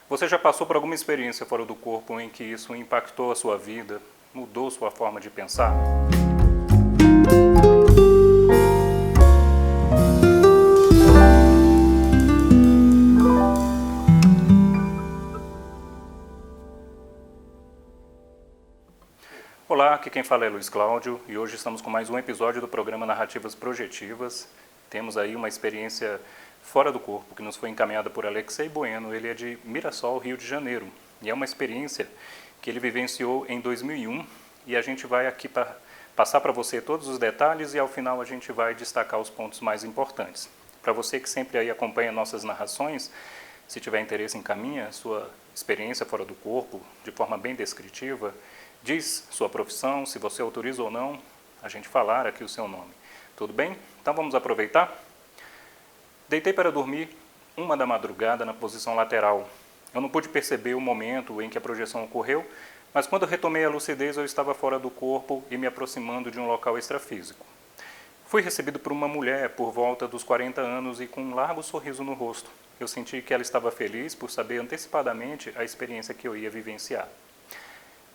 Você já passou por alguma experiência fora do corpo em que isso impactou a sua vida, mudou sua forma de pensar? Olá, aqui quem fala é Luiz Cláudio e hoje estamos com mais um episódio do programa Narrativas Projetivas. Temos aí uma experiência fora do corpo que nos foi encaminhada por Alexei Bueno. Ele é de Mirassol, Rio de Janeiro, e é uma experiência que ele vivenciou em 2001 e a gente vai aqui passar para você todos os detalhes e ao final a gente vai destacar os pontos mais importantes. Para você que sempre aí acompanha nossas narrações, se tiver interesse, encaminha sua experiência fora do corpo de forma bem descritiva. Diz sua profissão, se você autoriza ou não a gente falar aqui o seu nome. Tudo bem? Então vamos aproveitar? Deitei para dormir 1 da madrugada na posição lateral. Eu não pude perceber o momento em que a projeção ocorreu, mas quando retomei a lucidez eu estava fora do corpo e me aproximando de um local extrafísico. Fui recebido por uma mulher por volta dos 40 anos e com um largo sorriso no rosto. Eu senti que ela estava feliz por saber antecipadamente a experiência que eu ia vivenciar.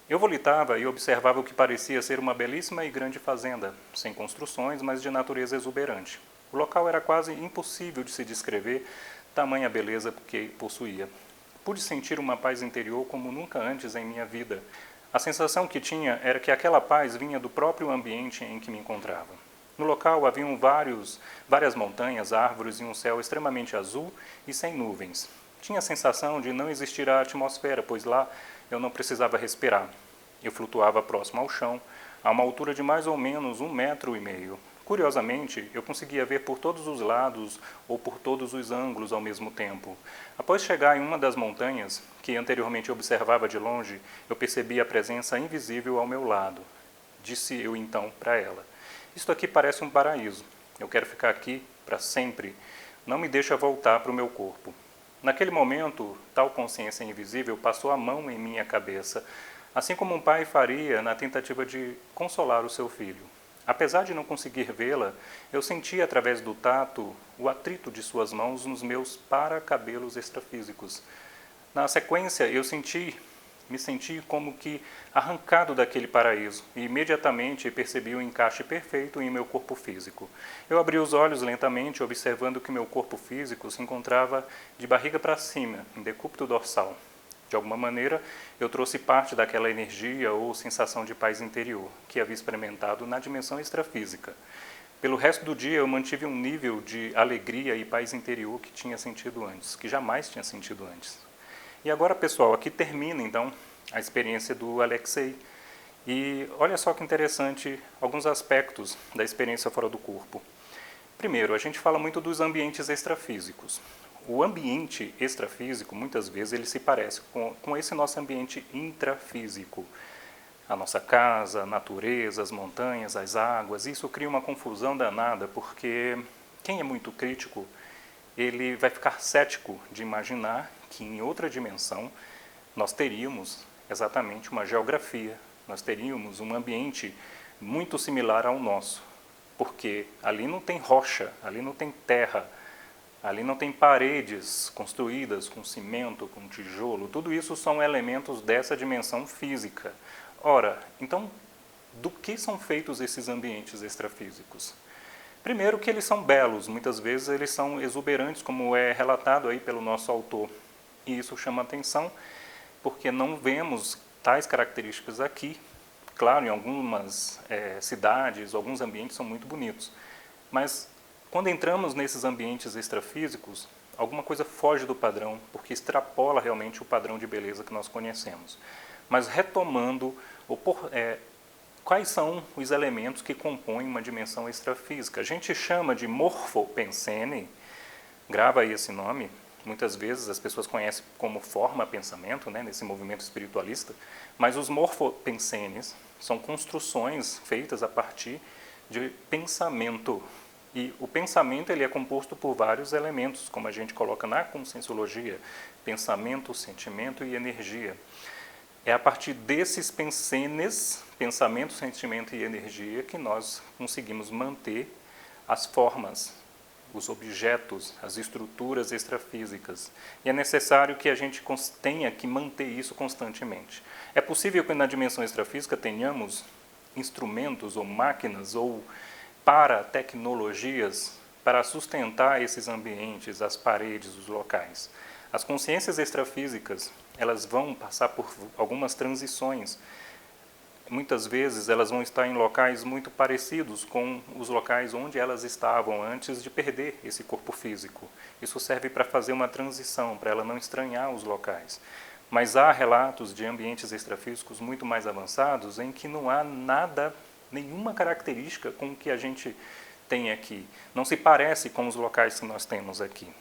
Eu volitava e observava o que parecia ser uma belíssima e grande fazenda, sem construções, mas de natureza exuberante. O local era quase impossível de se descrever, tamanha beleza que possuía. Pude sentir uma paz interior como nunca antes em minha vida. A sensação que tinha era que aquela paz vinha do próprio ambiente em que me encontrava. No local haviam várias montanhas, árvores e um céu extremamente azul e sem nuvens. Tinha a sensação de não existir a atmosfera, pois lá eu não precisava respirar. Eu flutuava próximo ao chão, a uma altura de mais ou menos 1,5 metros. Curiosamente, eu conseguia ver por todos os lados ou por todos os ângulos ao mesmo tempo. Após chegar em uma das montanhas, que anteriormente observava de longe, eu percebi a presença invisível ao meu lado. Disse eu então para ela: "Isto aqui parece um paraíso. Eu quero ficar aqui para sempre. Não me deixa voltar para o meu corpo." Naquele momento, tal consciência invisível passou a mão em minha cabeça, assim como um pai faria na tentativa de consolar o seu filho. Apesar de não conseguir vê-la, eu sentia através do tato o atrito de suas mãos nos meus paracabelos extrafísicos. Na sequência, me senti como que arrancado daquele paraíso e imediatamente percebi o encaixe perfeito em meu corpo físico. Eu abri os olhos lentamente, observando que meu corpo físico se encontrava de barriga para cima, em decúbito dorsal. De alguma maneira, eu trouxe parte daquela energia ou sensação de paz interior que havia experimentado na dimensão extrafísica. Pelo resto do dia, eu mantive um nível de alegria e paz interior que tinha sentido antes, que jamais tinha sentido antes. E agora, pessoal, aqui termina, então, a experiência do Alexei. E olha só que interessante alguns aspectos da experiência fora do corpo. Primeiro, a gente fala muito dos ambientes extrafísicos. O ambiente extrafísico, muitas vezes, ele se parece com esse nosso ambiente intrafísico. A nossa casa, a natureza, as montanhas, as águas. Isso cria uma confusão danada, porque quem é muito crítico, ele vai ficar cético de imaginar que em outra dimensão nós teríamos exatamente uma geografia, nós teríamos um ambiente muito similar ao nosso, porque ali não tem rocha, ali não tem terra, ali não tem paredes construídas com cimento, com tijolo, tudo isso são elementos dessa dimensão física. Ora, então, do que são feitos esses ambientes extrafísicos? Primeiro que eles são belos, muitas vezes eles são exuberantes, como é relatado aí pelo nosso autor. E isso chama atenção, porque não vemos tais características aqui. Claro, em algumas cidades, alguns ambientes são muito bonitos. Mas quando entramos nesses ambientes extrafísicos, alguma coisa foge do padrão, porque extrapola realmente o padrão de beleza que nós conhecemos. Mas retomando, quais são os elementos que compõem uma dimensão extrafísica? A gente chama de morfopensene, grava aí esse nome, muitas vezes as pessoas conhecem como forma-pensamento, né, nesse movimento espiritualista, mas os morfopensenes são construções feitas a partir de pensamento. E o pensamento ele é composto por vários elementos, como a gente coloca na conscienciologia, pensamento, sentimento e energia. É a partir desses pensenes, pensamento, sentimento e energia, que nós conseguimos manter as formas os objetos, as estruturas extrafísicas. E é necessário que a gente tenha que manter isso constantemente. É possível que na dimensão extrafísica tenhamos instrumentos ou máquinas ou para-tecnologias para sustentar esses ambientes, as paredes, os locais. As consciências extrafísicas, elas vão passar por algumas transições. Muitas vezes elas vão estar em locais muito parecidos com os locais onde elas estavam antes de perder esse corpo físico. Isso serve para fazer uma transição, para ela não estranhar os locais. Mas há relatos de ambientes extrafísicos muito mais avançados em que não há nada, nenhuma característica com o que a gente tem aqui. Não se parece com os locais que nós temos aqui.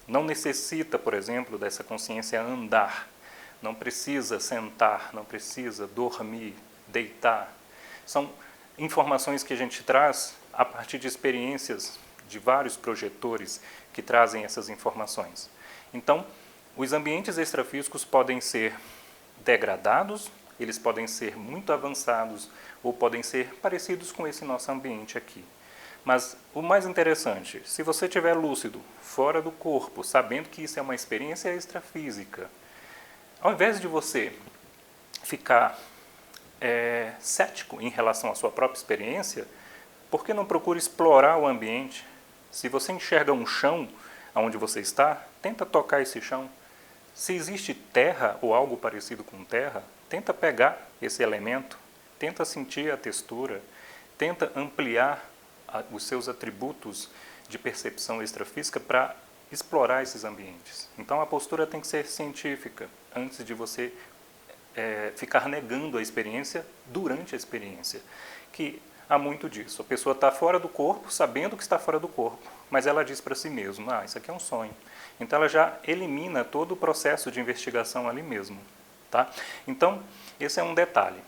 Não necessita, por exemplo, dessa consciência andar. Não precisa sentar, não precisa dormir, deitar. São informações que a gente traz a partir de experiências de vários projetores que trazem essas informações. Então, os ambientes extrafísicos podem ser degradados, eles podem ser muito avançados ou podem ser parecidos com esse nosso ambiente aqui. Mas o mais interessante, se você estiver lúcido, fora do corpo, sabendo que isso é uma experiência extrafísica, ao invés de você ficar cético em relação à sua própria experiência, por que não procura explorar o ambiente? Se você enxerga um chão onde você está, tenta tocar esse chão. Se existe terra ou algo parecido com terra, tenta pegar esse elemento, tenta sentir a textura, tenta ampliar os seus atributos de percepção extrafísica para explorar esses ambientes. Então a postura tem que ser científica, antes de você ficar negando a experiência durante a experiência, que há muito disso. A pessoa está fora do corpo, sabendo que está fora do corpo, mas ela diz para si mesma, isso aqui é um sonho. Então ela já elimina todo o processo de investigação ali mesmo. Tá? Então, esse é um detalhe.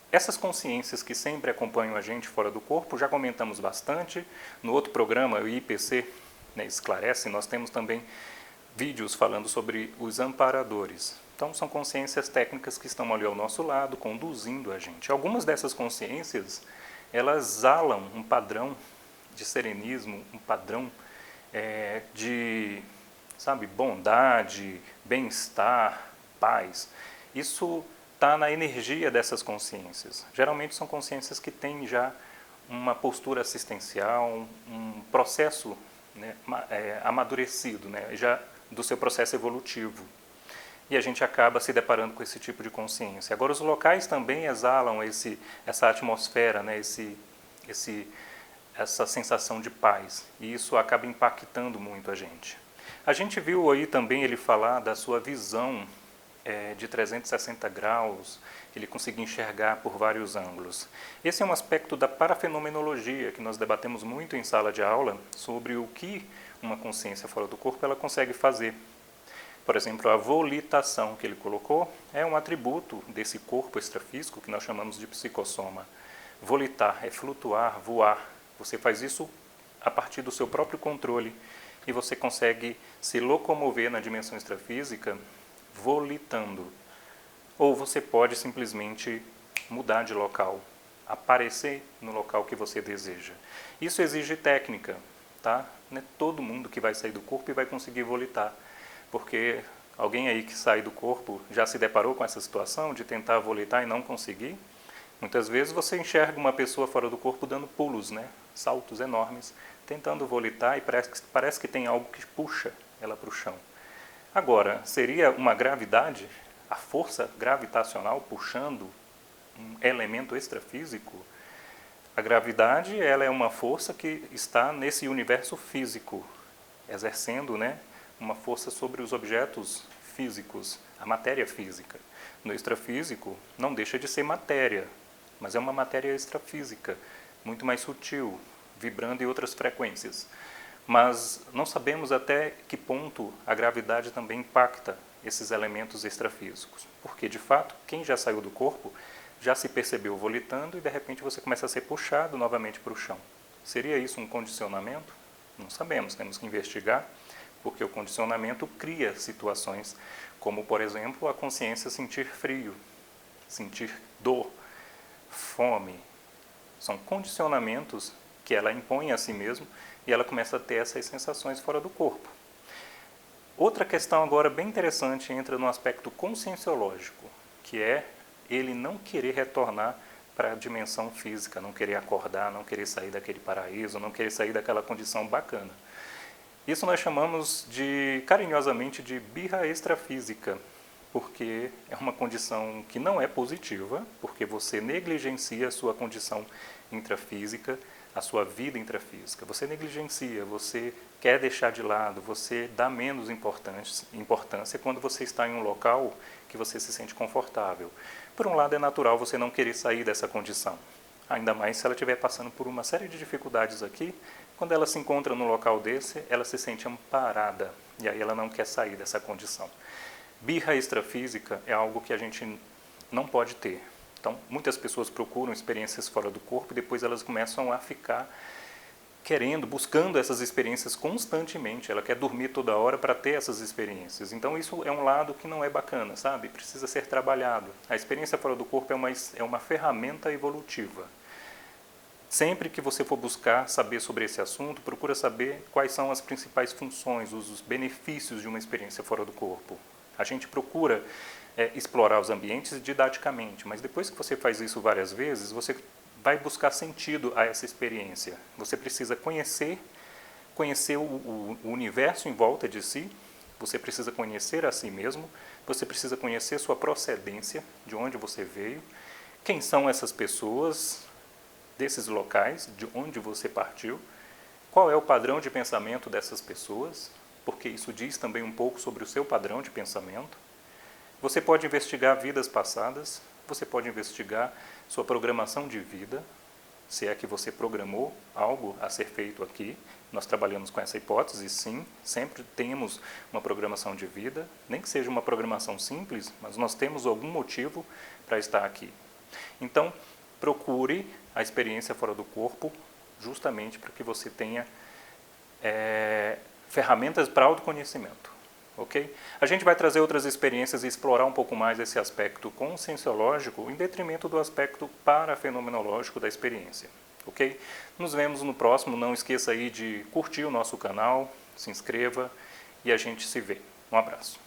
Essas consciências que sempre acompanham a gente fora do corpo, já comentamos bastante. No outro programa, o IPC, né, esclarece, nós temos também vídeos falando sobre os amparadores. Então, são consciências técnicas que estão ali ao nosso lado, conduzindo a gente. Algumas dessas consciências, elas exalam um padrão de serenismo, um padrão de, bondade, bem-estar, paz. Isso está na energia dessas consciências. Geralmente são consciências que têm já uma postura assistencial, um processo, né, amadurecido, né, já do seu processo evolutivo. E a gente acaba se deparando com esse tipo de consciência. Agora, os locais também exalam essa atmosfera, né, essa sensação de paz. E isso acaba impactando muito a gente. A gente viu aí também ele falar da sua visão de 360 graus, ele conseguir enxergar por vários ângulos. Esse é um aspecto da parafenomenologia, que nós debatemos muito em sala de aula, sobre o que uma consciência fora do corpo ela consegue fazer. Por exemplo, a volitação que ele colocou é um atributo desse corpo extrafísico que nós chamamos de psicossoma. Volitar é flutuar, voar. Você faz isso a partir do seu próprio controle e você consegue se locomover na dimensão extrafísica volitando. Ou você pode simplesmente mudar de local, aparecer no local que você deseja. Isso exige técnica, tá? Não é todo mundo que vai sair do corpo e vai conseguir volitar. Porque alguém aí que sai do corpo já se deparou com essa situação de tentar volitar e não conseguir? Muitas vezes você enxerga uma pessoa fora do corpo dando pulos, né? Saltos enormes, tentando volitar e parece que tem algo que puxa ela para o chão. Agora, seria uma gravidade, a força gravitacional puxando um elemento extrafísico? A gravidade ela é uma força que está nesse universo físico, exercendo, né, uma força sobre os objetos físicos, a matéria física. No extrafísico, não deixa de ser matéria, mas é uma matéria extrafísica, muito mais sutil, vibrando em outras frequências. Mas não sabemos até que ponto a gravidade também impacta esses elementos extrafísicos. Porque, de fato, quem já saiu do corpo já se percebeu volitando e, de repente, você começa a ser puxado novamente para o chão. Seria isso um condicionamento? Não sabemos, temos que investigar. Porque o condicionamento cria situações como, por exemplo, a consciência sentir frio, sentir dor, fome. São condicionamentos que ela impõe a si mesma e ela começa a ter essas sensações fora do corpo. Outra questão agora bem interessante entra no aspecto conscienciológico, que é ele não querer retornar para a dimensão física, não querer acordar, não querer sair daquele paraíso, não querer sair daquela condição bacana. Isso nós chamamos carinhosamente de birra extrafísica, porque é uma condição que não é positiva, porque você negligencia a sua condição intrafísica, a sua vida intrafísica. Você negligencia, você quer deixar de lado, você dá menos importância quando você está em um local que você se sente confortável. Por um lado, é natural você não querer sair dessa condição, ainda mais se ela estiver passando por uma série de dificuldades aqui. Quando ela se encontra num local desse, ela se sente amparada, e aí ela não quer sair dessa condição. Birra extrafísica é algo que a gente não pode ter. Então, muitas pessoas procuram experiências fora do corpo e depois elas começam a ficar buscando essas experiências constantemente. Ela quer dormir toda hora para ter essas experiências. Então, isso é um lado que não é bacana, sabe? Precisa ser trabalhado. A experiência fora do corpo é uma ferramenta evolutiva. Sempre que você for buscar saber sobre esse assunto, procura saber quais são as principais funções, os benefícios de uma experiência fora do corpo. A gente procura explorar os ambientes didaticamente, mas depois que você faz isso várias vezes, você vai buscar sentido a essa experiência. Você precisa conhecer o universo em volta de si, você precisa conhecer a si mesmo, você precisa conhecer sua procedência, de onde você veio, quem são essas pessoas desses locais, de onde você partiu, qual é o padrão de pensamento dessas pessoas, porque isso diz também um pouco sobre o seu padrão de pensamento. Você pode investigar vidas passadas, você pode investigar sua programação de vida, se é que você programou algo a ser feito aqui. Nós trabalhamos com essa hipótese, sim, sempre temos uma programação de vida, nem que seja uma programação simples, mas nós temos algum motivo para estar aqui. Então, procure a experiência fora do corpo, justamente para que você tenha ferramentas para autoconhecimento, ok? A gente vai trazer outras experiências e explorar um pouco mais esse aspecto conscienciológico em detrimento do aspecto parafenomenológico da experiência, ok? Nos vemos no próximo, não esqueça aí de curtir o nosso canal, se inscreva e a gente se vê. Um abraço.